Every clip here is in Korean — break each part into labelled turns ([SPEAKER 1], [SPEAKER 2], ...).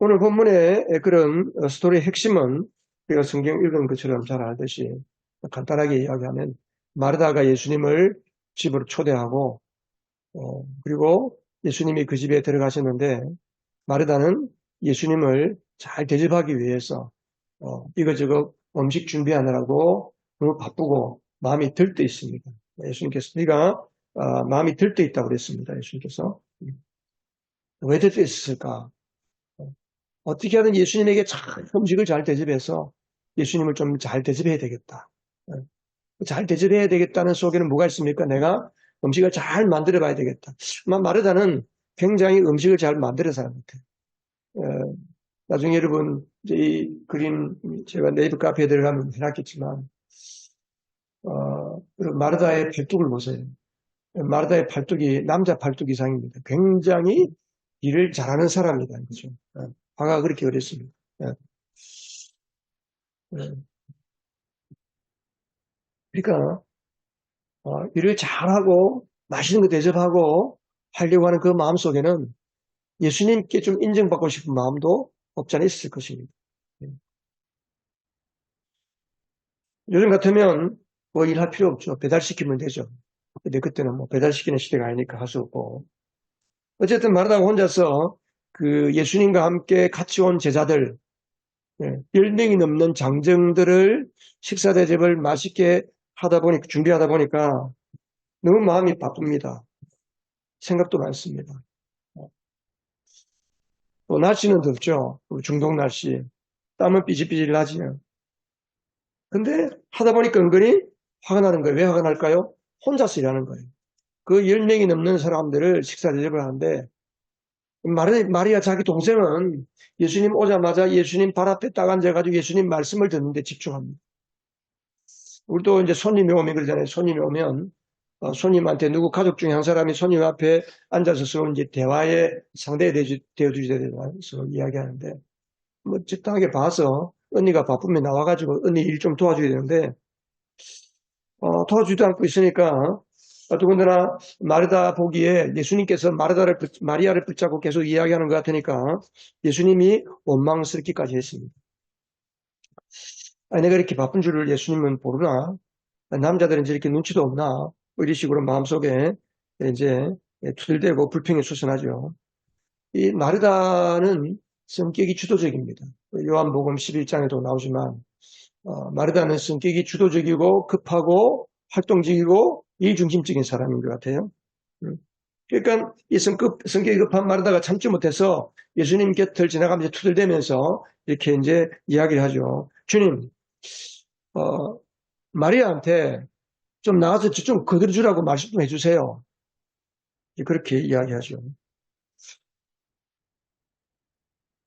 [SPEAKER 1] 오늘 본문의 그런 스토리의 핵심은 우리가 성경 읽은 것처럼 잘 알듯이 간단하게 이야기하면 마르다가 예수님을 집으로 초대하고 그리고 예수님이 그 집에 들어가셨는데 마르다는 예수님을 잘 대접하기 위해서 이거저거 음식 준비하느라고 너무 바쁘고 마음이 들떠 있습니다. 예수님께서 네가 마음이 들떠 있다고 그랬습니다. 예수님께서 왜 들떠 있었을까? 어떻게 하든 예수님에게 잘 음식을 잘 대접해서 예수님을 좀 잘 대접해야 되겠다. 잘 대접해야 되겠다는 속에는 뭐가 있습니까? 내가 음식을 잘 만들어 봐야 되겠다. 마르다는 굉장히 음식을 잘 만들어 사람 같아요. 나중에 여러분 이제 이 그림 제가 네이버 카페에 들어가면 해놨겠지만 마르다의 팔뚝을 보세요. 마르다의 팔뚝이 남자 팔뚝 이상입니다. 굉장히 일을 잘하는 사람이다. 그죠? 화가 그렇게 그랬습니다. 예. 예. 그러니까 일을 잘하고 맛있는 거 대접하고 하려고 하는 그 마음 속에는 예수님께 좀 인정받고 싶은 마음도 없지 않아 있을 것입니다. 예. 요즘 같으면 뭐 일할 필요 없죠. 배달시키면 되죠. 근데 그때는 뭐 배달시키는 시대가 아니니까 할 수 없고. 어쨌든 마르다가 혼자서 그 예수님과 함께 같이 온 제자들, 10명이 넘는 장정들을 식사 대접을 맛있게 준비하다 보니까 너무 마음이 바쁩니다. 생각도 많습니다. 또 날씨는 덥죠. 중동 날씨. 땀은 삐질삐질 나지요. 근데 하다 보니까 은근히 화가 나는 거예요. 왜 화가 날까요? 혼자서 일하는 거예요. 그 10명이 넘는 사람들을 식사 대접을 하는데 마리아 자기 동생은 예수님 오자마자 예수님 발 앞에 딱 앉아가지고 예수님 말씀을 듣는데 집중합니다. 우리도 이제 손님이 오면 그러잖아요. 손님이 오면 손님한테 누구 가족 중에 한 사람이 손님 앞에 앉아서 서로 이제 대화의 상대가 되어주셔야 돼서 이야기하는데 뭐 적당하게 봐서 언니가 바쁘면 나와가지고 언니 일 좀 도와줘야 되는데 도와주지도 않고 있으니까 더군다나 마르다 보기에 예수님께서 마리아를 붙잡고 계속 이야기하는 것 같으니까 예수님이 원망스럽기까지 했습니다. 아니, 내가 이렇게 바쁜 줄을 예수님은 모르나? 남자들은 이렇게 눈치도 없나? 뭐 이런 식으로 마음속에 이제 투덜대고 불평이 솟아나죠. 이 마르다는 성격이 주도적입니다. 요한복음 11장에도 나오지만 마르다는 성격이 주도적이고 급하고 활동적이고 일중심적인 사람인 것 같아요. 그러니까 이 성격이 급한 마르다가 참지 못해서 예수님 곁을 지나가면서 투덜대면서 이렇게 이제 이야기를 하죠. 주님, 어, 마리아한테 좀 나가서 좀 거들어주라고 말씀 좀 해주세요. 그렇게 이야기하죠.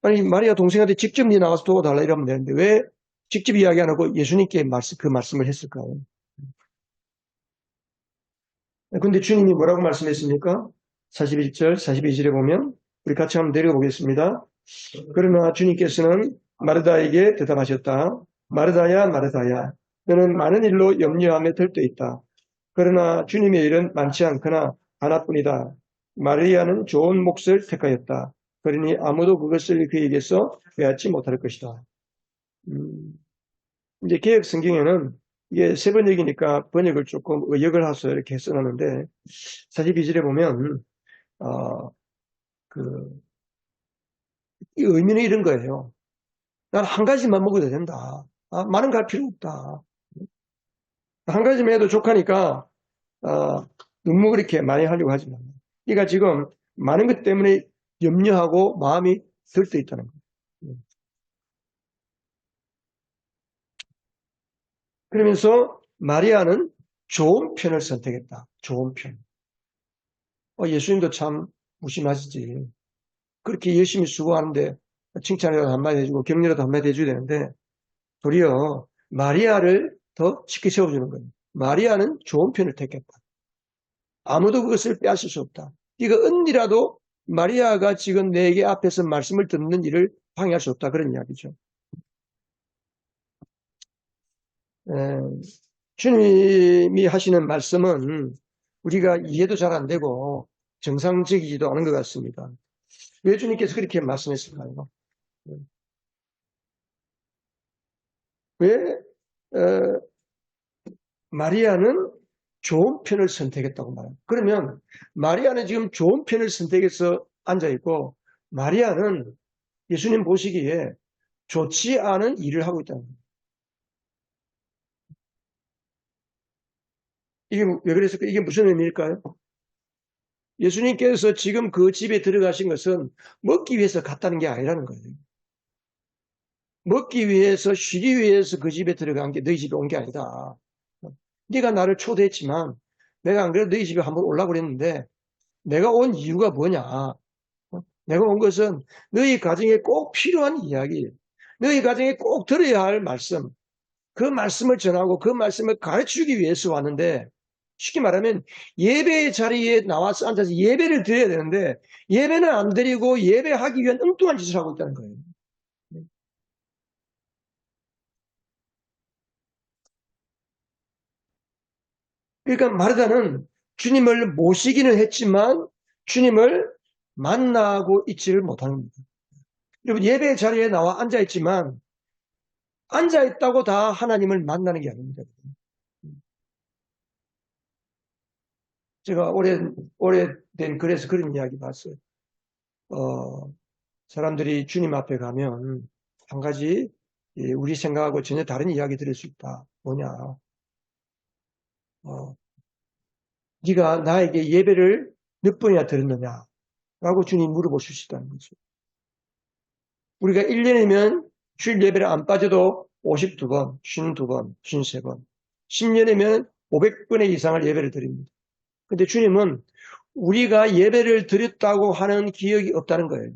[SPEAKER 1] 아니, 마리아 동생한테 직접 네 나가서 도와달라 이러면 되는데 왜 직접 이야기 안 하고 예수님께 그 말씀을 했을까요? 근데 주님이 뭐라고 말씀했습니까? 41절, 42절에 보면 우리 같이 한번 내려가 보겠습니다. 그러나 주님께서는 마르다에게 대답하셨다. 마르다야, 마르다야. 너는 많은 일로 염려함에 들떠 있다. 그러나 주님의 일은 많지 않거나 하나뿐이다. 마리아는 좋은 몫을 택하였다. 그러니 아무도 그것을 그에게서 빼앗지 못할 것이다. 이제 개혁 성경에는 이게 세 번역이니까 번역을 조금 의역을 해서 이렇게 써놨는데 42절에 보면 그 이 의미는 이런 거예요. 난 한 가지만 먹어도 된다. 많은 거 할 필요 없다. 한 가지만 해도 족하니까 너무 그렇게 많이 하려고 하지 마. 그러니까 지금 많은 것 때문에 염려하고 마음이 들떠 있다는 거예요. 그러면서 마리아는 좋은 편을 선택했다. 좋은 편. 예수님도 참 무심하시지. 그렇게 열심히 수고하는데 칭찬이라도 한마디 해주고 격려라도 한마디 해줘야 되는데 도리어 마리아를 더 쉽게 세워주는 거예요. 마리아는 좋은 편을 택했다. 아무도 그것을 빼앗을 수 없다. 이거 언니라도 마리아가 지금 내게 앞에서 말씀을 듣는 일을 방해할 수 없다. 그런 이야기죠. 주님이 하시는 말씀은 우리가 이해도 잘 안 되고 정상적이지도 않은 것 같습니다. 왜 주님께서 그렇게 말씀했을까요? 왜 마리아는 좋은 편을 선택했다고 말해요. 그러면 마리아는 지금 좋은 편을 선택해서 앉아있고 마리아는 예수님 보시기에 좋지 않은 일을 하고 있다는 거예요. 이게 왜 그랬을까? 이게 무슨 의미일까요? 예수님께서 지금 그 집에 들어가신 것은 먹기 위해서 갔다는 게 아니라는 거예요. 먹기 위해서, 쉬기 위해서 그 집에 들어간 게 너희 집에 온 게 아니다. 네가 나를 초대했지만 내가 안 그래도 너희 집에 한번 오려고 그랬는데 내가 온 이유가 뭐냐? 내가 온 것은 너희 가정에 꼭 필요한 이야기, 너희 가정에 꼭 들어야 할 말씀, 그 말씀을 전하고 그 말씀을 가르치기 위해서 왔는데 쉽게 말하면 예배의 자리에 나와서 앉아서 예배를 드려야 되는데 예배는 안 드리고 예배하기 위한 엉뚱한 짓을 하고 있다는 거예요. 그러니까 마르다는 주님을 모시기는 했지만 주님을 만나고 있지를 못하는 겁니다. 여러분 예배 자리에 나와 앉아있지만 앉아있다고 다 하나님을 만나는 게 아닙니다. 제가 오래된 글에서 그런 이야기 봤어요. 어, 사람들이 주님 앞에 가면 한 가지 우리 생각하고 전혀 다른 이야기 들을 수 있다. 뭐냐? 어, 네가 나에게 예배를 몇 번이나 드렸느냐? 라고 주님 물어보실 수 있다는 거죠. 우리가 1년이면 주일 예배를 안 빠져도 52번, 52번, 53번. 10년이면 500번의 이상을 예배를 드립니다. 근데 주님은 우리가 예배를 드렸다고 하는 기억이 없다는 거예요.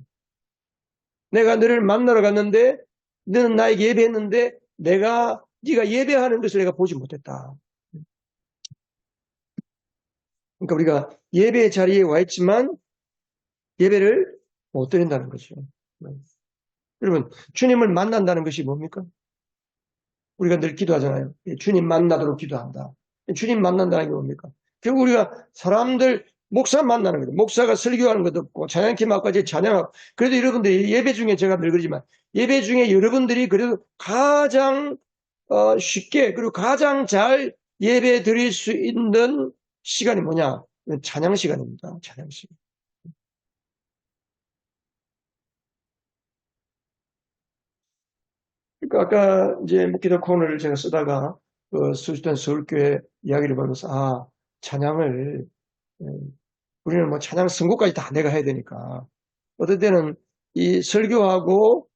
[SPEAKER 1] 내가 너를 만나러 갔는데 너는 나에게 예배했는데 네가 예배하는 것을 내가 보지 못했다. 그러니까 우리가 예배 자리에 와 있지만 예배를 못 드린다는 거죠. 여러분, 주님을 만난다는 것이 뭡니까? 우리가 늘 기도하잖아요. 주님 만나도록 기도한다. 주님 만난다는 게 뭡니까? 결국 우리가 사람들, 목사 만나는 거죠. 목사가 설교하는 것도 없고, 찬양팀 앞까지 찬양하고, 그래도 여러분들이 예배 중에 제가 늘 그러지만, 예배 중에 여러분들이 그래도 가장 쉽게, 그리고 가장 잘 예배 드릴 수 있는 시간이 뭐냐? 찬양 시간입니다. 찬양 시간. 그러니까 아까 이제 묵기도 코너를 제가 쓰다가 수주된 서울교회 이야기를 보면서 찬양을 우리는 뭐 찬양 선곡까지 다 내가 해야 되니까 어떨 때는 이 설교하고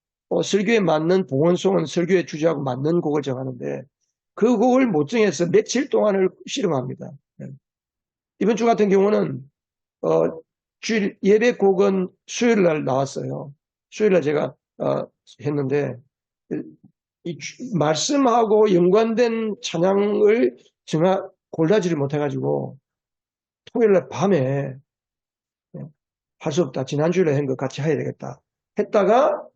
[SPEAKER 1] 설교에 맞는 봉헌송은 설교의 주제하고 맞는 곡을 정하는데 그 곡을 못 정해서 며칠 동안을 씨름합니다. 네. 이번 주 같은 경우는 어, 주일 예배 곡은 수요일 날 나왔어요. 수요일 날 제가 했는데 이 말씀하고 연관된 찬양을 골라지를 못해가지고 토요일 날 밤에 할 수 없다. 지난주에 한 거 같이 해야 되겠다. 했다가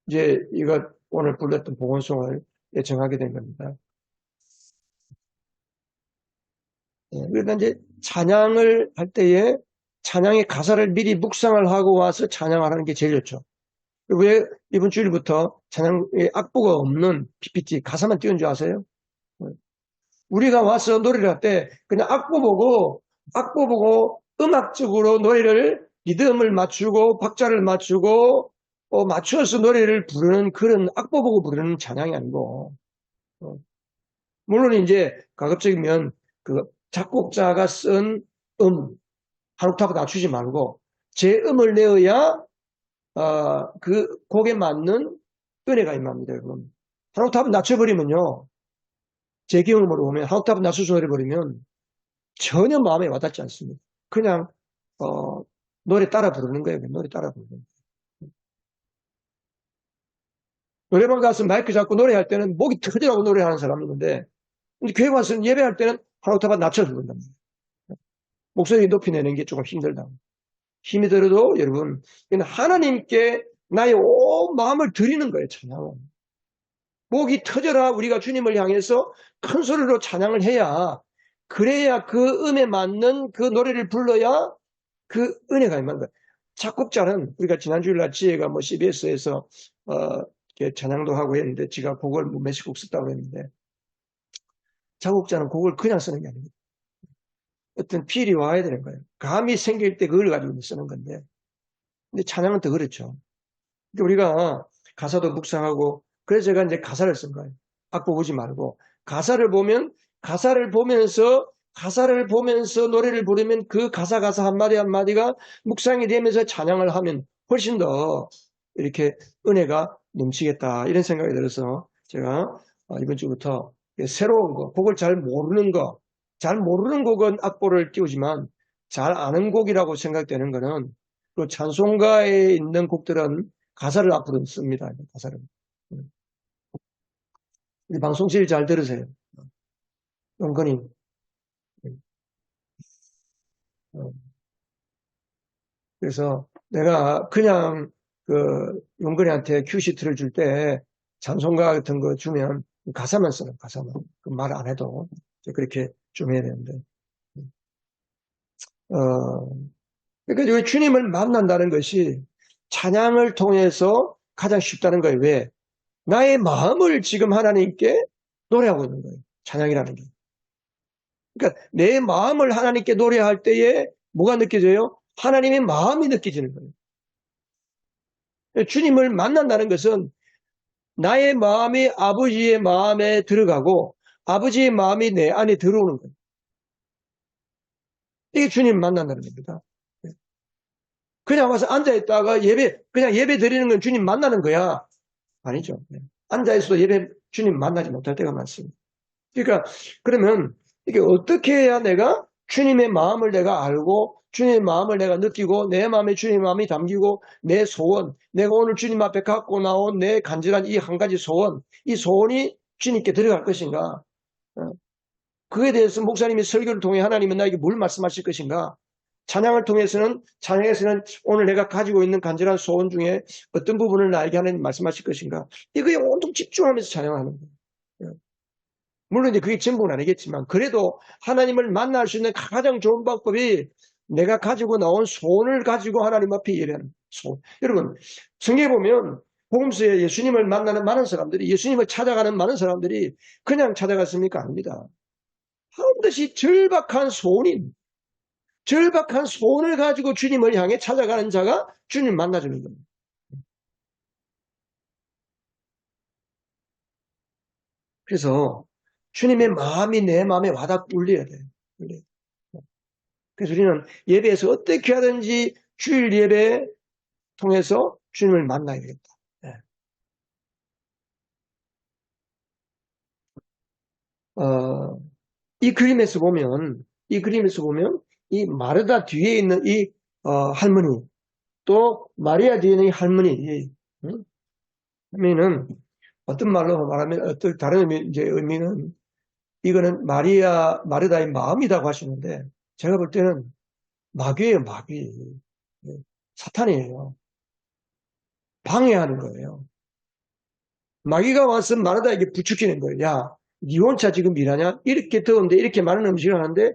[SPEAKER 1] 이제 이거 오늘 불렀던 복원송을 정하게 된 겁니다. 그러니까 이제 찬양을 할 때에 찬양의 가사를 미리 묵상을 하고 와서 찬양을 하는 게 제일 좋죠. 왜 이번 주일부터 찬양의 악보가 없는 PPT 가사만 띄운 줄 아세요? 우리가 와서 노래를 할 때 그냥 악보 보고 음악적으로 노래를 리듬을 맞추고 박자를 맞추고 맞추어서 노래를 부르는 그런 악보 보고 부르는 찬양이 아니고 물론 이제 가급적이면 그 작곡자가 쓴 한 옥타브 낮추지 말고 제 음을 내어야 그 곡에 맞는 은혜가 임합니다, 여러분. 한 옥타브 낮춰버리면요. 제 경험으로 보면 한 옥타브 낮춰서 노래버리면 전혀 마음에 와닿지 않습니다. 그냥 노래 따라 부르는 거예요. 노래 따라 부르는 거예요. 노래방 가서 마이크 잡고 노래할 때는 목이 터지라고 노래하는 사람이 있는데 교회 와서 예배할 때는 한 옥타브 낮춰서 부른단 말이에요. 목소리 높이 내는 게 조금 힘들다. 힘이 들어도 여러분 하나님께 나의 온 마음을 드리는 거예요. 찬양은. 목이 터져라 우리가 주님을 향해서 큰 소리로 찬양을 해야 그래야 그 음에 맞는 그 노래를 불러야 그 은혜가 임하는 거예요. 작곡자는 우리가 지난주일 날 지혜가 뭐 CBS에서 이렇게 찬양도 하고 했는데 지가 곡을 뭐 몇십 곡 썼다고 했는데 작곡자는 곡을 그냥 쓰는 게 아닙니다. 어떤 필이 와야 되는 거예요. 감이 생길 때 그걸 가지고 쓰는 건데 근데 찬양은 더 그렇죠. 그러니까 우리가 가사도 묵상하고 그래서 제가 이제 가사를 쓴 거예요. 악보 보지 말고 가사를 보면 가사를 보면서 노래를 부르면 그 가사 한마디 한마디가 묵상이 되면서 찬양을 하면 훨씬 더 이렇게 은혜가 넘치겠다 이런 생각이 들어서 제가 이번 주부터 새로운 거, 곡을 잘 모르는 곡은 악보를 띄우지만 잘 아는 곡이라고 생각되는 거는 그 찬송가에 있는 곡들은 가사를 앞으로 씁니다. 가사를. 우리 방송실 잘 들으세요. 용건이. 그래서 내가 그냥 그 용건이한테 큐시트를 줄 때 찬송가 같은 거 주면 가사만 써요. 가사만. 그 말 안 해도 그렇게 좀 해야 되는데. 그러니까 이 주님을 만난다는 것이 찬양을 통해서 가장 쉽다는 거예요. 왜? 나의 마음을 지금 하나님께 노래하고 있는 거예요. 찬양이라는 게. 그러니까 내 마음을 하나님께 노래할 때에 뭐가 느껴져요? 하나님의 마음이 느껴지는 거예요. 주님을 만난다는 것은 나의 마음이 아버지의 마음에 들어가고 아버지의 마음이 내 안에 들어오는 거예요. 이게 주님 만난다는 겁니다. 그냥 와서 앉아있다가 그냥 예배 드리는 건 주님 만나는 거야. 아니죠. 앉아있어도 주님 만나지 못할 때가 많습니다. 그러니까, 그러면 이게 어떻게 해야 내가 주님의 마음을 내가 알고 주님의 마음을 내가 느끼고 내 마음에 주님의 마음이 담기고 내 소원, 내가 오늘 주님 앞에 갖고 나온 내 간절한 이 한 가지 소원, 이 소원이 주님께 들어갈 것인가? 그에 대해서 목사님이 설교를 통해 하나님은 나에게 뭘 말씀하실 것인가? 찬양에서는 오늘 내가 가지고 있는 간절한 소원 중에 어떤 부분을 나에게 하나님 말씀하실 것인가? 이거에 온통 집중하면서 찬양하는 거예요. 물론 이제 그게 전부는 아니겠지만 그래도 하나님을 만날 수 있는 가장 좋은 방법이 내가 가지고 나온 소원을 가지고 하나님 앞에 예배하는 소원. 여러분 성경에 보면 복음서에 예수님을 만나는 많은 사람들이 예수님을 찾아가는 많은 사람들이 그냥 찾아갔습니까? 아닙니다. 반드시 절박한 소원을 가지고 주님을 향해 찾아가는 자가 주님 만나주는 겁니다. 그래서 주님의 마음이 내 마음에 와닿 울려야 돼요. 그래서 우리는 예배에서 어떻게 하든지 주일 예배 통해서 주님을 만나야겠다. 네. 이 그림에서 보면 이 마르다 뒤에 있는 이 할머니 또 마리아 뒤에 있는 이 할머니 의미는 어떤 말로 말하면 어떤 다른 의미는 이거는 마르다의 마음이라고 하시는데 제가 볼 때는 마귀예요, 마귀. 사탄이에요. 방해하는 거예요. 마귀가 와서 마르다에게 부추기는 거예요. 야, 니 혼자 지금 일하냐? 이렇게 더운데 이렇게 많은 음식을 하는데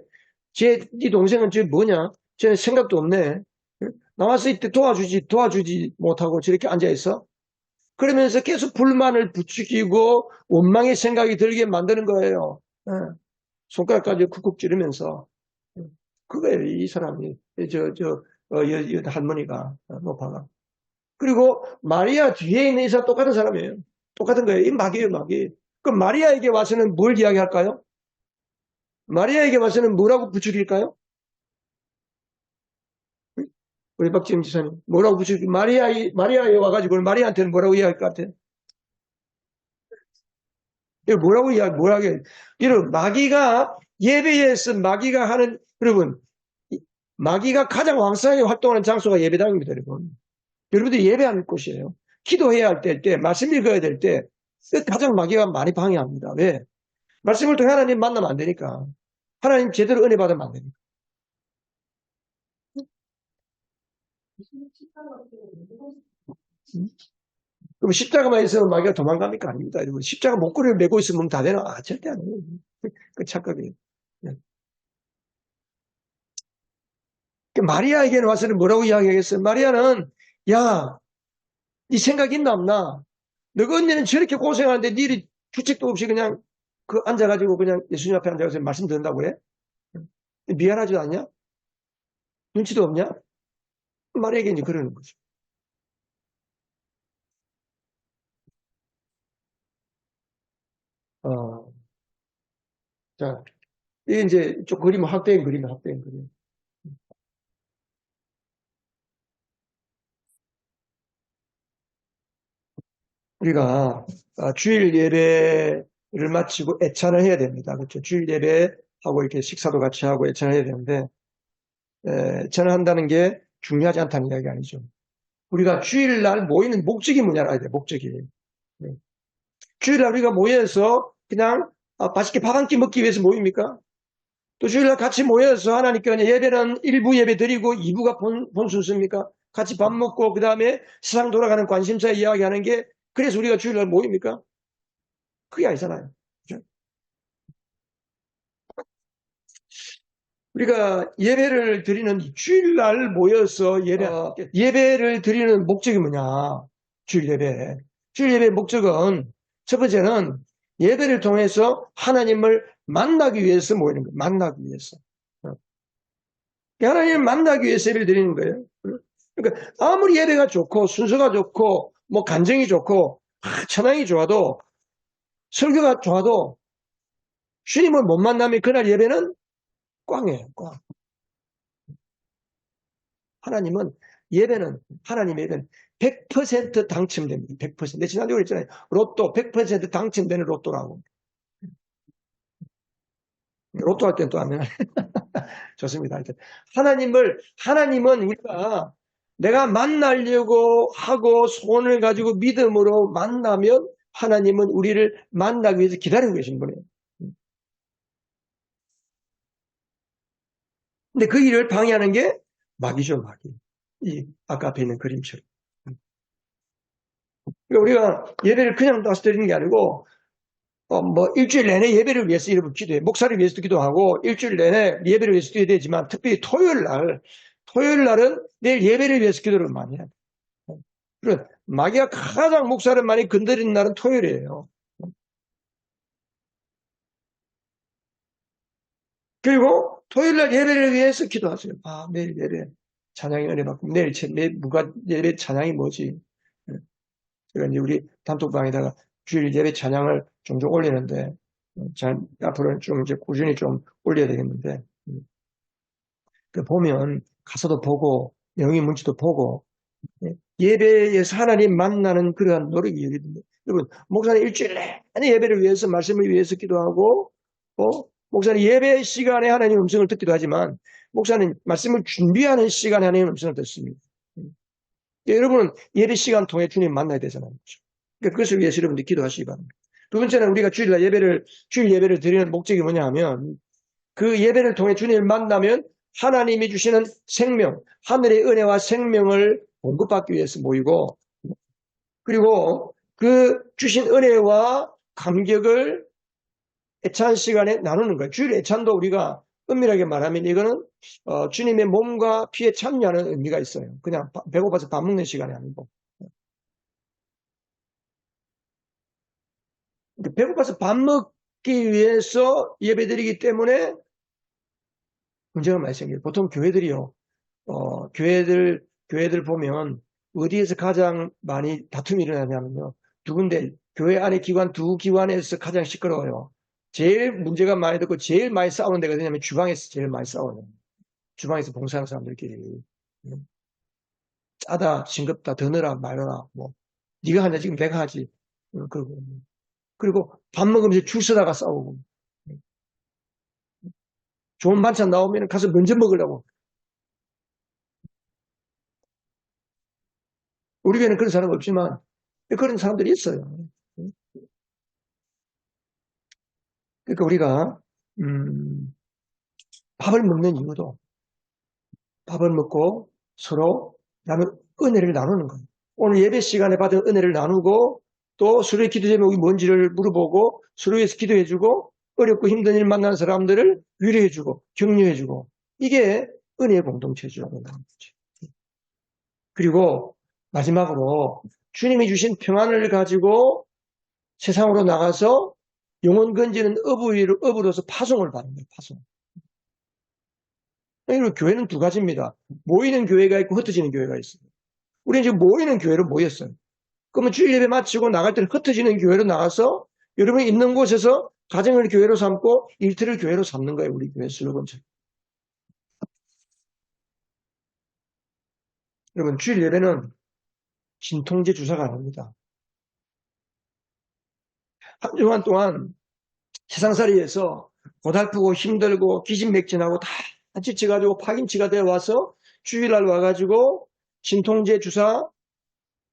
[SPEAKER 1] 네 동생은 저 뭐냐? 쟤는 생각도 없네. 나와서 이때 도와주지 못하고 저렇게 앉아있어? 그러면서 계속 불만을 부추기고 원망의 생각이 들게 만드는 거예요. 손가락까지 쿡쿡 찌르면서. 그거예요, 이 사람이. 할머니가, 노파가. 그리고 마리아 뒤에 있는 이 사람 똑같은 사람이에요. 똑같은 거예요. 이 마귀예요, 마귀. 그럼 마리아에게 와서는 뭘 이야기할까요? 마리아에게 와서는 뭐라고 부추길까요? 우리 박지임 지사님. 뭐라고 부추길, 마리아에 와가지고 마리아한테는 뭐라고 이야기할 것 같아요? 이거 뭐라고 해? 여러분, 예배에서 마귀가 하는, 여러분, 마귀가 가장 왕성하게 활동하는 장소가 예배당입니다, 여러분. 여러분들이 예배하는 곳이에요. 기도해야 할 때, 말씀 읽어야 될 때, 가장 마귀가 많이 방해합니다. 왜? 말씀을 통해 하나님 만나면 안 되니까. 하나님 제대로 은혜 받으면 안 되니까. 그럼 십자가만 있으면 마귀가 도망갑니까? 아닙니다. 여러분. 십자가 목걸이를 메고 있으면 다 되나? 절대 아니에요. 그 착각이에요. 마리아에게는 와서는 뭐라고 이야기하겠어요? 마리아는, 야, 네 생각 있나 없나? 너가 언니는 저렇게 고생하는데 니들이 주책도 없이 그냥 그 앉아가지고 그냥 예수님 앞에 앉아서 말씀 듣는다고 그래? 미안하지도 않냐? 눈치도 없냐? 말에게 이제 그러는 거죠. 어, 자, 이게 이제 좀 그림은 확대인 그림이야, 확대인 그림. 우리가 주일 예배를 마치고 애찬을 해야 됩니다. 그렇죠? 주일 예배하고 이렇게 식사도 같이 하고 애찬을 해야 되는데, 애찬을 한다는 게 중요하지 않다는 이야기 아니죠. 우리가 주일날 모이는 목적이 뭐냐를 알아야 돼, 목적이. 네. 주일날 우리가 모여서 그냥 맛있게 밥 한 끼 먹기 위해서 모입니까? 또 주일날 같이 모여서 하나님께 예배는 1부 예배 드리고 2부가 본 순서입니까? 같이 밥 먹고 그 다음에 세상 돌아가는 관심사 이야기하는 게 그래서 우리가 주일날 모입니까? 그게 아니잖아요. 그죠? 우리가 예배를 드리는 주일날 모여서 예배를 드리는 목적이 뭐냐? 주일 예배. 주일 예배의 목적은 첫 번째는 예배를 통해서 하나님을 만나기 위해서 모이는 거예요. 만나기 위해서. 하나님을 만나기 위해서 예배를 드리는 거예요. 그러니까 아무리 예배가 좋고 순서가 좋고 뭐 간정이 좋고 찬양이 좋아도 설교가 좋아도 주님을 못 만나면 그날 예배는 꽝이에요. 꽝. 하나님은 하나님의 예배는 100% 당첨됩니다. 100%. 내 지난주에 그랬잖아요. 로또 100% 당첨되는 로또라고. 로또 할 때는 또 하면 좋습니다. 하나님은 우리가 내가 만나려고 하고 소원을 가지고 믿음으로 만나면 하나님은 우리를 만나기 위해서 기다리고 계신 분이에요. 근데 그 일을 방해하는 게 마귀죠, 마귀. 아까 앞에 있는 그림처럼. 그러니까 우리가 예배를 그냥 나서 드리는 게 아니고, 뭐, 일주일 내내 예배를 위해서 이렇게 기도해. 목사를 위해서도 기도하고, 일주일 내내 예배를 위해서 기도해야 되지만, 특별히 토요일 날은 내일 예배를 위해서 기도를 많이 해야 돼. 그리고 마귀가 가장 목사를 많이 건드리는 날은 토요일이에요. 그리고 토요일 날 예배를 위해서 기도하세요. 내일 예배 찬양이 은혜 받고, 내일 예배 찬양이 뭐지? 제가 이제 우리 단톡방에다가 주일 예배 찬양을 종종 올리는데, 앞으로는 좀 이제 꾸준히 좀 올려야 되겠는데, 보면 가서도 보고, 영의 문지도 보고, 예배에서 하나님 만나는 그러한 노력이 여기든요. 여러분, 목사님 일주일 내내 예배를 위해서, 말씀을 위해서 기도하고, 목사님 예배 시간에 하나님 음성을 듣기도 하지만, 목사님 말씀을 준비하는 시간에 하나님 음성을 듣습니다. 여러분은 예배 시간 통해 주님 만나야 되잖아요. 그러니까 그것을 위해서 여러분들 기도하시기 바랍니다. 두 번째는 우리가 주일 예배를 드리는 목적이 뭐냐 하면, 그 예배를 통해 주님을 만나면 하나님이 주시는 생명, 하늘의 은혜와 생명을 공급받기 위해서 모이고, 그리고 그 주신 은혜와 감격을 애찬 시간에 나누는 거예요. 주일 애찬도 우리가 은밀하게 말하면 이거는 주님의 몸과 피에 참여하는 의미가 있어요. 그냥 배고파서 밥 먹는 시간이 아니고. 배고파서 밥 먹기 위해서 예배드리기 때문에 문제가 많이 생겨요. 보통 교회들이요. 교회들 보면 어디에서 가장 많이 다툼이 일어나냐면요. 두 군데, 교회 안에 두 기관에서 가장 시끄러워요. 제일 문제가 많이 듣고 제일 많이 싸우는 데가 어디냐면 주방에서 제일 많이 싸워요. 주방에서 봉사하는 사람들끼리. 짜다, 싱겁다, 더 넣어라, 말아라, 뭐. 네가 하냐, 지금 내가 하지. 그리고 밥 먹으면서 줄 서다가 싸우고. 좋은 반찬 나오면 가서 먼저 먹으려고. 우리 교회는 그런 사람 없지만 그런 사람들이 있어요. 그러니까 우리가 밥을 먹는 이유도 밥을 먹고 서로 은혜를 나누는 거예요. 오늘 예배 시간에 받은 은혜를 나누고 또 서로의 기도 제목이 뭔지를 물어보고 서로 위해서 기도해주고 어렵고 힘든 일 만나는 사람들을 위로해주고 격려해주고 이게 은혜의 공동체죠. 그리고 마지막으로 주님이 주신 평안을 가지고 세상으로 나가서 영혼 건지는 업으로서 파송을 받는 거예요. 파송. 그리고 교회는 두 가지입니다. 모이는 교회가 있고 흩어지는 교회가 있어요. 우리는 지금 모이는 교회로 모였어요. 그러면 주일 예배 마치고 나갈 때는 흩어지는 교회로 나가서 여러분이 있는 곳에서 가정을 교회로 삼고 일터를 교회로 삼는 거예요. 우리 교회 슬로건처럼. 여러분 주일 예배는 진통제 주사가 아닙니다. 한 주간 동안 세상살이에서 고달프고 힘들고 기진맥진하고 다 지쳐가지고 파김치가 되어 와서 주일날 와가지고 진통제 주사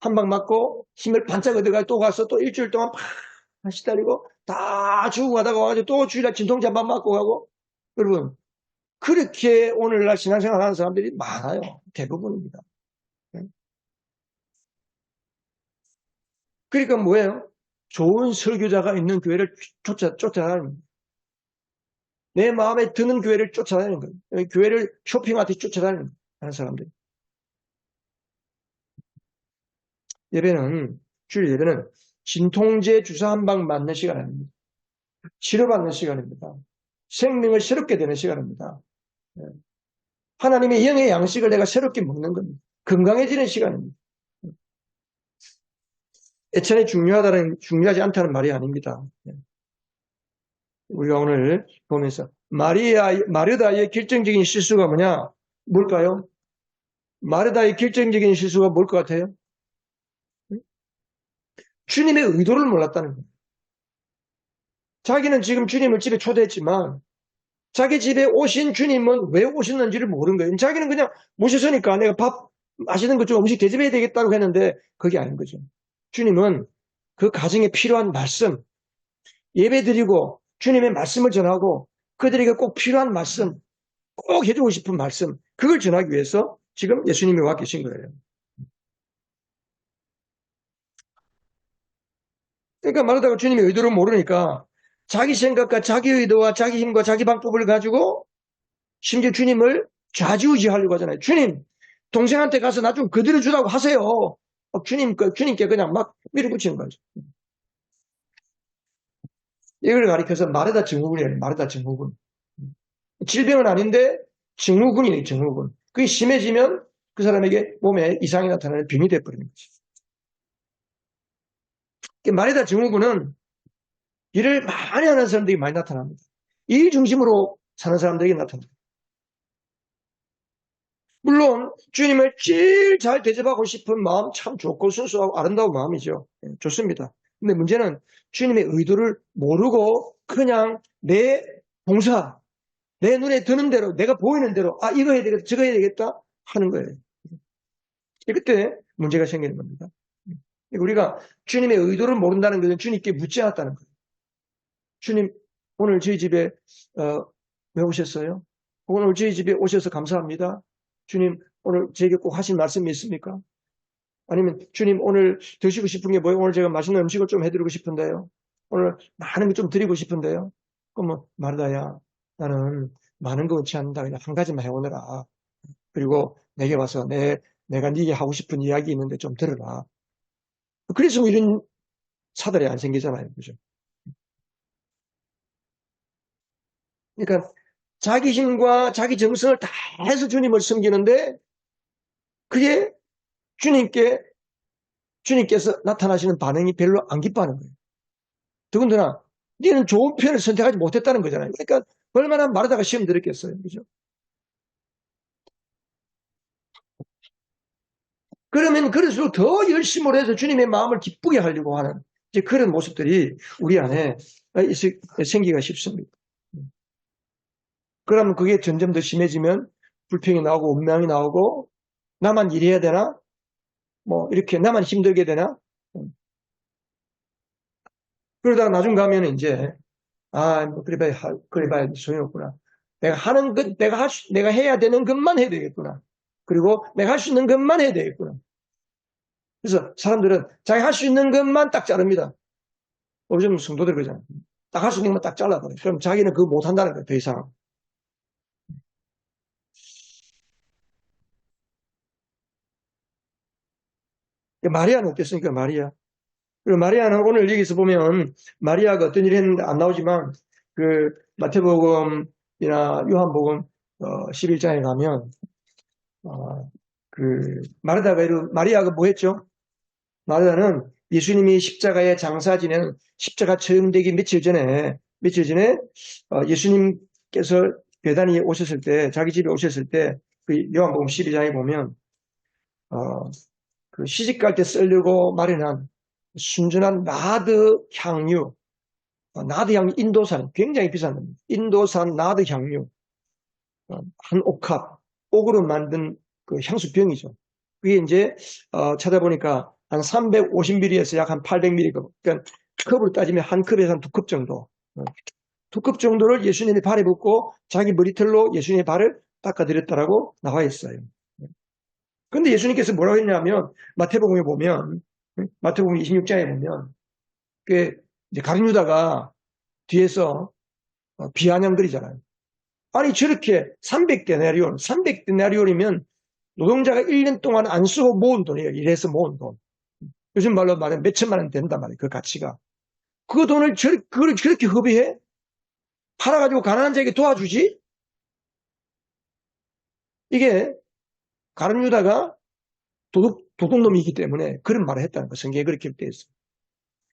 [SPEAKER 1] 한 방 맞고 힘을 반짝 얻어가지고 또 가서 또 일주일 동안 팍 시달리고 다 죽고 가다가 와가지고 또 주일날 진통제 한 방 맞고 가고. 여러분 그렇게 오늘날 신앙생활 하는 사람들이 많아요. 대부분입니다. 그러니까 뭐예요? 좋은 설교자가 있는 교회를 쫓아다니는 내 마음에 드는 교회를 쫓아다니는 거예요. 교회를 쇼핑하듯이 쫓아다니는 사람들. 주일 예배는 진통제 주사 한 방 맞는 시간 아닙니다. 치료받는 시간입니다. 생명을 새롭게 되는 시간입니다. 하나님의 영의 양식을 내가 새롭게 먹는 겁니다. 건강해지는 시간입니다. 애천이 중요하지 않다는 말이 아닙니다. 우리가 오늘 보면서 마르다의 결정적인 실수가 뭐냐? 뭘까요? 마르다의 결정적인 실수가 뭘 것 같아요? 주님의 의도를 몰랐다는 거예요. 자기는 지금 주님을 집에 초대했지만 자기 집에 오신 주님은 왜 오셨는지를 모르는 거예요. 자기는 그냥 모셨으니까 내가 밥 맛있는 것 좀 음식 대접해야 되겠다고 했는데 그게 아닌 거죠. 주님은 그 가정에 필요한 말씀, 예배드리고 주님의 말씀을 전하고 그들에게 꼭 필요한 말씀, 꼭 해주고 싶은 말씀, 그걸 전하기 위해서 지금 예수님이 와 계신 거예요. 그러니까 말하다가 주님의 의도를 모르니까 자기 생각과 자기 의도와 자기 힘과 자기 방법을 가지고 심지어 주님을 좌지우지하려고 하잖아요. 주님, 동생한테 가서 나 좀 그대로 주라고 하세요. 주님께 그냥 막 밀어붙이는 거죠. 이걸 가리켜서 마르다 증후군이에요. 마르다 증후군. 질병은 아닌데 증후군이에요. 증후군. 그게 심해지면 그 사람에게 몸에 이상이 나타나는 병이 되어버리는 거죠. 마르다 증후군은 일을 많이 하는 사람들이 많이 나타납니다. 일 중심으로 사는 사람들에게 나타납니다. 물론 주님을 제일 잘 대접하고 싶은 마음 참 좋고 순수하고 아름다운 마음이죠. 좋습니다. 근데 문제는 주님의 의도를 모르고 그냥 내 봉사, 내 눈에 드는 대로 내가 보이는 대로 이거 해야 되겠다 저거 해야 되겠다 하는 거예요. 그때 문제가 생기는 겁니다. 우리가 주님의 의도를 모른다는 것은 주님께 묻지 않았다는 거예요. 주님 오늘 저희 집에 왜 오셨어요? 오늘 저희 집에 오셔서 감사합니다. 주님 오늘 저에게 꼭 하신 말씀이 있습니까? 아니면 주님 오늘 드시고 싶은 게 뭐예요? 오늘 제가 맛있는 음식을 좀 해드리고 싶은데요. 오늘 많은 거 좀 드리고 싶은데요. 그러면 마르다야 나는 많은 거 원치 않는다. 그냥 한 가지만 해오느라. 그리고 내게 와서 내가 네게 하고 싶은 이야기 있는데 좀 들어라. 그래서 뭐 이런 사달이 안 생기잖아요. 그죠? 그러니까 자기 힘과 자기 정성을 다 해서 주님을 섬기는데 그게 주님께서 나타나시는 반응이 별로 안 기뻐하는 거예요. 더군다나 니는 좋은 편을 선택하지 못했다는 거잖아요. 그러니까 얼마나 마르다가 시험 들었겠어요. 그죠? 그러면 그럴수록 더 열심을 해서 주님의 마음을 기쁘게 하려고 하는 이제 그런 모습들이 우리 안에 생기가 쉽습니다. 그러면 그게 점점 더 심해지면 불평이 나오고 원망이 나오고 나만 일해야 되나? 뭐 이렇게 나만 힘들게 되나? 그러다가 나중 가면 이제 뭐 그래 봐야 소용없구나. 내가 해야 되는 것만 해야 되겠구나. 그리고 내가 할 수 있는 것만 해야 되겠구나. 그래서 사람들은 자기 할 수 있는 것만 딱 자릅니다. 요즘 성도들 그러잖아요. 딱 할 수 있는 것만 딱 잘라버려요. 그럼 자기는 그거 못한다는 거예요. 더 이상. 마리아는 어땠습니까? 마리아. 그리고 마리아는 오늘 여기서 보면 마리아가 어떤 일을 했는데 안 나오지만 그 마태복음이나 요한복음 11장에 가면 그 마리아가 뭐 했죠? 마리아는 예수님이 십자가에 장사 지내는 십자가 처형되기 며칠 전에 예수님께서 배단이 오셨을 때, 자기 집에 오셨을 때, 그 요한복음 12장에 보면 그 시집갈 때 쓰려고 마련한 순전한 나드 향유, 인도산, 굉장히 비싼 겁니다. 인도산 나드 향유, 한 옥합, 옥으로 만든 그 향수병이죠. 그게 이제, 찾아보니까 한 350ml에서 약 한 800ml, 그러니까 컵으로 따지면 한 컵에서 한 두 컵 정도. 두 컵 정도를 예수님의 발에 붓고 자기 머리털로 예수님의 발을 닦아드렸다라고 나와 있어요. 근데 예수님께서 뭐라고 했냐면, 마태복음에 보면, 마태복음 26장에 보면, 그, 이제 가룟 유다가 뒤에서 비아냥거리잖아요. 아니, 저렇게 300데나리온이면 노동자가 1년 동안 안 쓰고 모은 돈이에요. 일해서 모은 돈. 요즘 말로 말하면 몇 천만 원 된단 말이에요. 그 가치가. 그 돈을 그걸 저렇게 허비해? 팔아가지고 가난한 자에게 도와주지? 이게 가룟 유다가 도둑놈이기 때문에 그런 말을 했다는 거. 성경에 그렇게 기록되어 있어요.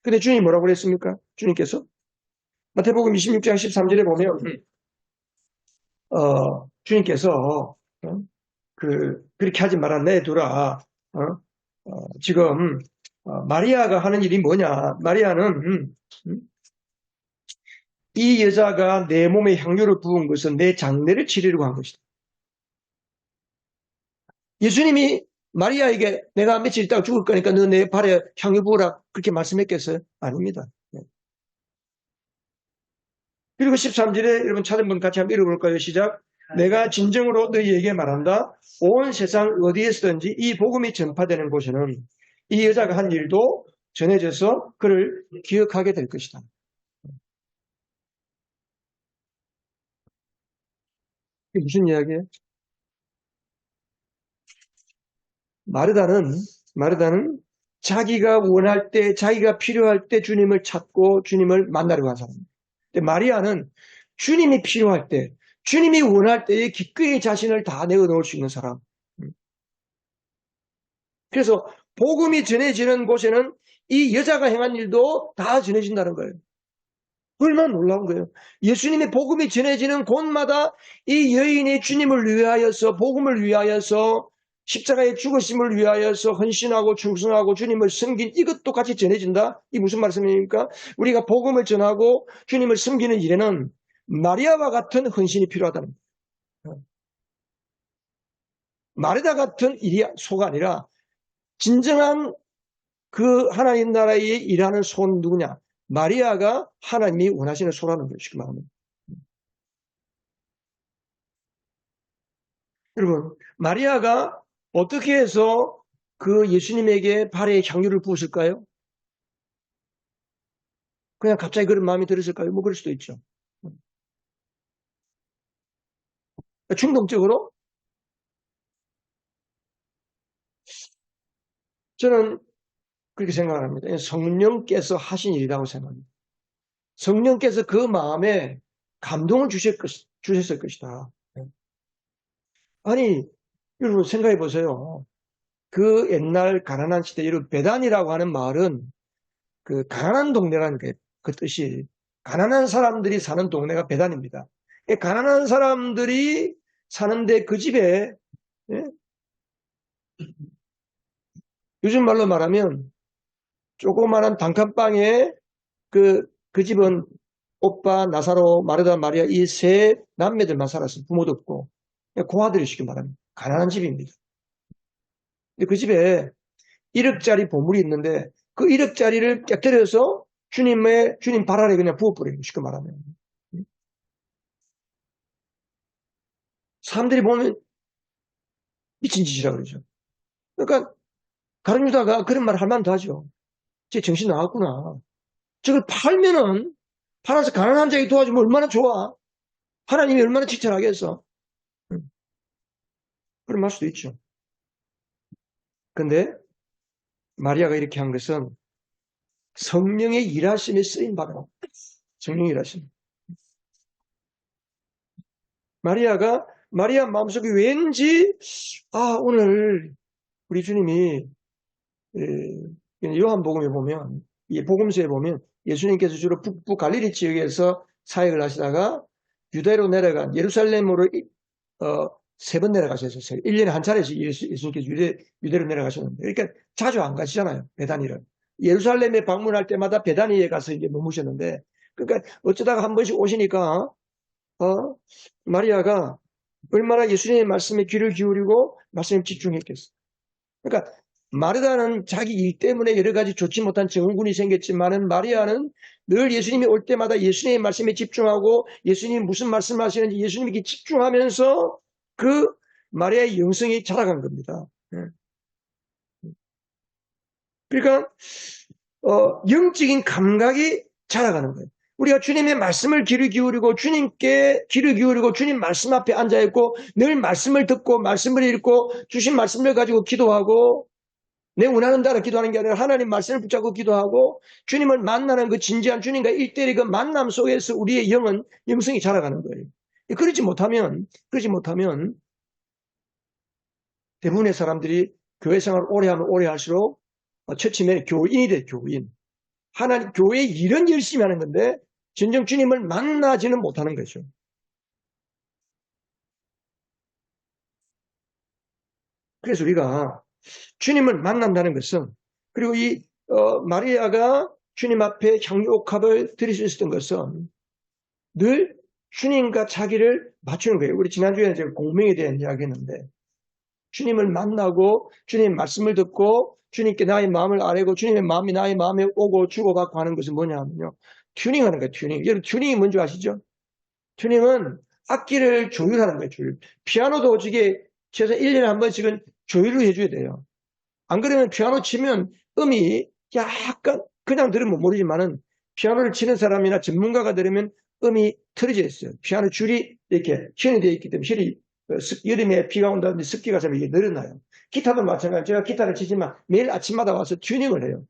[SPEAKER 1] 근데 주님이 뭐라고 그랬습니까? 주님께서 마태복음 26장 13절에 보면 주님께서 그렇게 하지 말아 내두라. 지금 마리아가 하는 일이 뭐냐? 마리아는 이 여자가 내 몸에 향유를 부은 것은 내 장례를 치르려고 한 것이다. 예수님이 마리아에게 내가 며칠 있다가 죽을 거니까 너 내 발에 향유 부으라 그렇게 말씀했겠어요? 아닙니다. 그리고 13절에 여러분 찾은 같이 한번 읽어볼까요? 시작. 내가 진정으로 너희에게 말한다. 온 세상 어디에서든지 이 복음이 전파되는 곳에는 이 여자가 한 일도 전해져서 그를 기억하게 될 것이다. 이게 무슨 이야기예요? 마르다는 자기가 원할 때, 자기가 필요할 때 주님을 찾고 주님을 만나려고 한 사람입니다. 근데 마리아는 주님이 필요할 때, 주님이 원할 때에 기꺼이 자신을 다 내어놓을 수 있는 사람. 그래서 복음이 전해지는 곳에는 이 여자가 행한 일도 다 전해진다는 거예요. 얼마나 놀라운 거예요. 예수님의 복음이 전해지는 곳마다 이 여인이 주님을 위하여서, 복음을 위하여서, 십자가의 죽으심을 위하여서 헌신하고 충성하고 주님을 섬긴 이것도 같이 전해진다? 이 무슨 말씀입니까? 우리가 복음을 전하고 주님을 섬기는 일에는 마리아와 같은 헌신이 필요하다는 거예요. 마리아 같은 일이 소가 아니라 진정한 그 하나님 나라에 일하는 소는 누구냐? 마리아가 하나님이 원하시는 소라는 것이기 말합니다. 여러분, 마리아가 어떻게 해서 그 예수님에게 발에 향유를 부었을까요? 그냥 갑자기 그런 마음이 들었을까요? 뭐 그럴 수도 있죠. 충동적으로? 저는 그렇게 생각합니다. 성령께서 하신 일이라고 생각합니다. 성령께서 그 마음에 감동을 주셨을 것이다. 아니, 여러분 생각해 보세요. 그 옛날 가난한 시대, 여러분 베단이라고 하는 말은 그 가난한 동네라는 그 뜻이 가난한 사람들이 사는 동네가 베단입니다. 가난한 사람들이 사는데 그 집에 예? 요즘 말로 말하면 조그마한 단칸방에 그 집은 오빠, 나사로, 마르다, 마리아 이 세 남매들만 살았어요. 부모도 없고 고아들이 쉽게 말하면 가난한 집입니다. 근데 그 집에 1억짜리 보물이 있는데 그 1억짜리를 깨뜨려서 주님 발 아래 그냥 부어버려요. 쉽게 말하면. 사람들이 보면 미친 짓이라 그러죠. 그러니까 가룟 유다가 그런 말 할 만도 하죠. 쟤 정신 나갔구나. 저걸 팔아서 가난한 자에게 도와주면 얼마나 좋아. 하나님이 얼마나 칭찬하겠어. 그런 말 수도 있죠. 근데 마리아가 이렇게 한 것은 성령의 일하심에 쓰임 받아. 성령의 일하심. 마리아 마음속에 왠지 오늘 우리 주님이 요한복음에 보면 이 복음서에 보면 예수님께서 주로 북부 갈릴리 지역에서 사역을 하시다가 유대로 내려간 예루살렘으로 3번 내려가셨어요. 1년에 한 차례씩 예수님께서 유대로 내려가셨는데 그러니까 자주 안 가시잖아요. 베다니를. 예루살렘에 방문할 때마다 베다니에 가서 이제 머무셨는데 그러니까 어쩌다가 한 번씩 오시니까 마리아가 얼마나 예수님의 말씀에 귀를 기울이고 말씀에 집중했겠어. 그러니까 마르다는 자기 일 때문에 여러 가지 좋지 못한 증후군이 생겼지만은 마리아는 늘 예수님이 올 때마다 예수님의 말씀에 집중하고 예수님이 무슨 말씀을 하시는지 예수님에게 집중하면서 그 마리아의 영성이 자라간 겁니다. 그러니까 영적인 감각이 자라가는 거예요. 우리가 주님의 말씀을 귀를 기울이고 주님께 귀를 기울이고 주님 말씀 앞에 앉아있고 늘 말씀을 듣고 말씀을 읽고 주신 말씀을 가지고 기도하고 내 원하는 대로 기도하는 게 아니라 하나님 말씀을 붙잡고 기도하고 주님을 만나는 그 진지한 주님과 일대일의 그 만남 속에서 우리의 영성이 자라가는 거예요. 그러지 못하면 대부분의 사람들이 교회 생활을 오래 하면 오래 할수록 처치면 교인이 돼, 교인. 하나님 교회 일은 열심히 하는 건데 진정 주님을 만나지는 못하는 거죠. 그래서 우리가 주님을 만난다는 것은 그리고 이 마리아가 주님 앞에 향유옥합을 드릴 수 있었던 것은 늘 주님과 자기를 맞추는 거예요. 우리 지난주에 제가 공명에 대한 이야기했는데 주님을 만나고 주님 말씀을 듣고 주님께 나의 마음을 아뢰고 주님의 마음이 나의 마음에 오고 주고받고 하는 것은 뭐냐면요. 튜닝하는 거예요. 튜닝. 여러분 튜닝이 뭔지 아시죠? 튜닝은 악기를 조율하는 거예요. 조율. 피아노도 어떻게 최소 1년에 한 번씩은 조율을 해줘야 돼요. 안 그러면 피아노 치면 음이 약간 그냥 들으면 모르지만은 피아노를 치는 사람이나 전문가가 들으면 음이 틀어져 있어요. 피아노 줄이 이렇게 션이 되어 있기 때문에 션이 여름에 비가 온다든지 습기가 좀 이게 늘어나요. 기타도 마찬가지로 제가 기타를 치지만 매일 아침마다 와서 튜닝을 해요.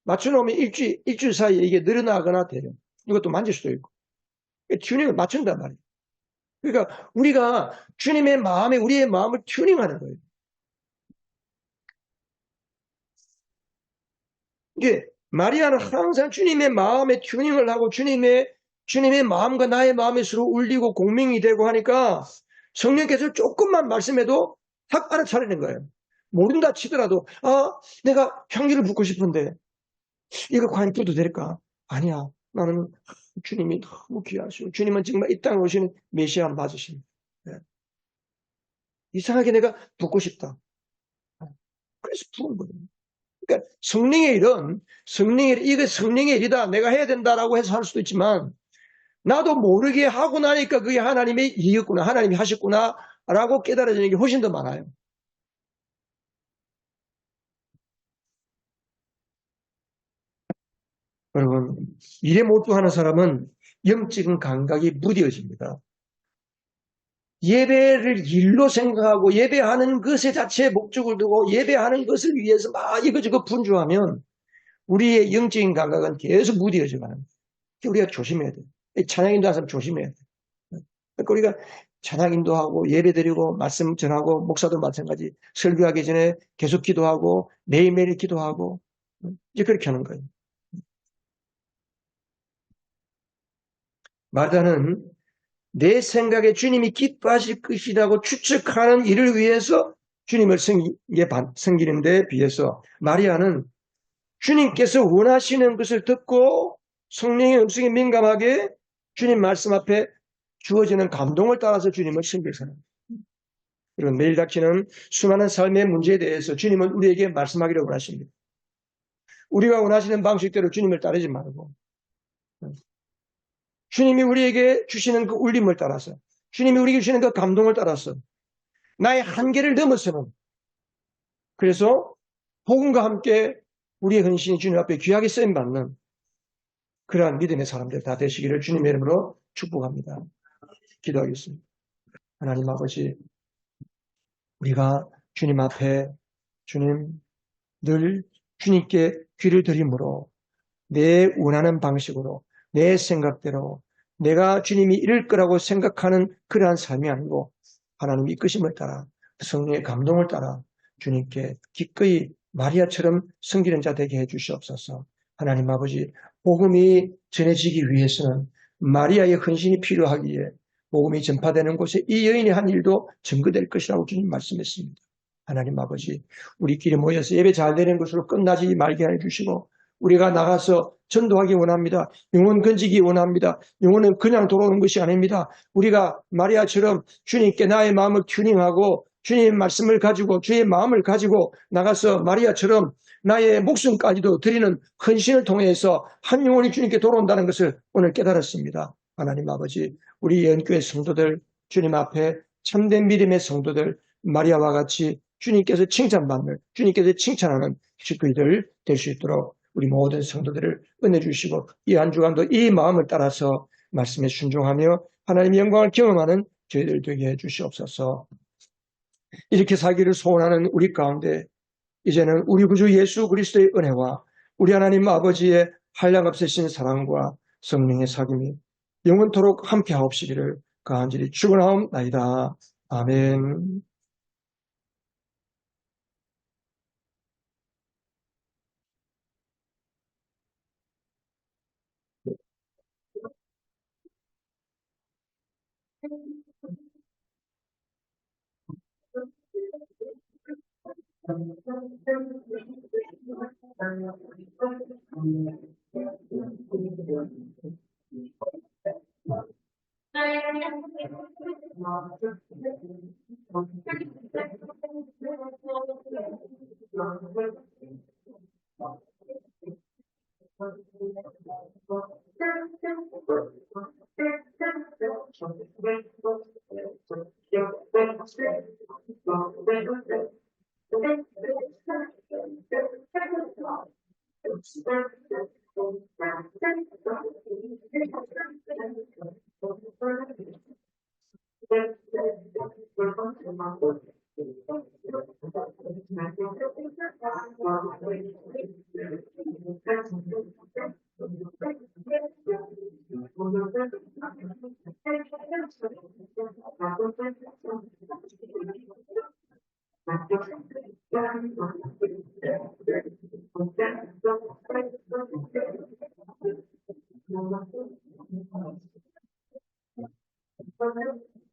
[SPEAKER 1] 맞춰놓으면 일주일 사이에 이게 늘어나거나 돼요. 이것도 만질 수도 있고. 튜닝을 맞춘단 말이에요. 그러니까 우리가 주님의 마음에 우리의 마음을 튜닝하는 거예요. 이게 마리아는 항상 주님의 마음에 튜닝을 하고 주님의 마음과 나의 마음이 서로 울리고 공명이 되고 하니까 성령께서 조금만 말씀해도 탁 알아차리는 거예요. 모른다 치더라도 내가 향기를 붓고 싶은데 이거 과연 붓도 될까? 아니야. 나는 주님이 너무 귀하시고 주님은 정말 이 땅에 오시는 메시아 맞으십니다. 네. 이상하게 내가 붓고 싶다. 그래서 부은 거예요. 그러니까 이게 성령의 일이다. 내가 해야 된다라고 해서 할 수도 있지만 나도 모르게 하고 나니까 그게 하나님의 일이었구나. 하나님이 하셨구나. 라고 깨달아지는 게 훨씬 더 많아요. 여러분, 일에 몰두하는 사람은 영적인 감각이 무뎌집니다. 예배를 일로 생각하고 예배하는 것에 자체에 목적을 두고 예배하는 것을 위해서 막 이거저거 분주하면 우리의 영적인 감각은 계속 무뎌져 가는 거예요. 우리가 조심해야 돼요. 찬양 인도하는 사람 조심해야 돼요. 그러니까 우리가 찬양 인도하고 예배 드리고 말씀 전하고 목사도 마찬가지 설교하기 전에 계속 기도하고 매일매일 기도하고 이제 그렇게 하는 거예요. 마다는 내 생각에 주님이 기뻐하실 것이라고 추측하는 일을 위해서 주님을 섬기는 데 비해서 마리아는 주님께서 원하시는 것을 듣고 성령의 음성에 민감하게 주님 말씀 앞에 주어지는 감동을 따라서 주님을 섬길 사람. 그리고 매일 닥치는 수많은 삶의 문제에 대해서 주님은 우리에게 말씀하기를 원하십니다. 우리가 원하시는 방식대로 주님을 따르지 말고 주님이 우리에게 주시는 그 울림을 따라서 주님이 우리에게 주시는 그 감동을 따라서 나의 한계를 넘어서는 그래서 복음과 함께 우리의 헌신이 주님 앞에 귀하게 쓰임받는 그러한 믿음의 사람들 다 되시기를 주님의 이름으로 축복합니다. 기도하겠습니다. 하나님 아버지 우리가 주님 앞에 주님 늘 주님께 귀를 들이므로 내 원하는 방식으로, 내 생각대로 내가 주님이 이럴 거라고 생각하는 그러한 삶이 아니고 하나님의 이끄심을 따라 성령의 감동을 따라 주님께 기꺼이 마리아처럼 섬기는 자 되게 해주시옵소서. 하나님 아버지, 복음이 전해지기 위해서는 마리아의 헌신이 필요하기에 복음이 전파되는 곳에 이 여인이 한 일도 증거될 것이라고 주님 말씀했습니다. 하나님 아버지, 우리끼리 모여서 예배 잘 되는 것으로 끝나지 말게 해주시고 우리가 나가서 전도하기 원합니다. 영혼 건지기 원합니다. 영혼은 그냥 돌아오는 것이 아닙니다. 우리가 마리아처럼 주님께 나의 마음을 튜닝하고 주님의 말씀을 가지고 주의 마음을 가지고 나가서 마리아처럼 나의 목숨까지도 드리는 헌신을 통해서 한 영혼이 주님께 돌아온다는 것을 오늘 깨달았습니다. 하나님 아버지, 우리 연교회 성도들, 주님 앞에 참된 믿음의 성도들, 마리아와 같이 주님께서 칭찬받는, 주님께서 칭찬하는 식구들 될 수 있도록 우리 모든 성도들을 은혜 주시고 이 한 주간도 이 마음을 따라서 말씀에 순종하며 하나님의 영광을 경험하는 저희들 되게 해주시옵소서. 이렇게 살기를 소원하는 우리 가운데 이제는 우리 구주 예수 그리스도의 은혜와 우리 하나님 아버지의 한량없으신 사랑과 성령의 사귐이 영원토록 함께하옵시기를 간절히 축원하옵나이다. 아멘.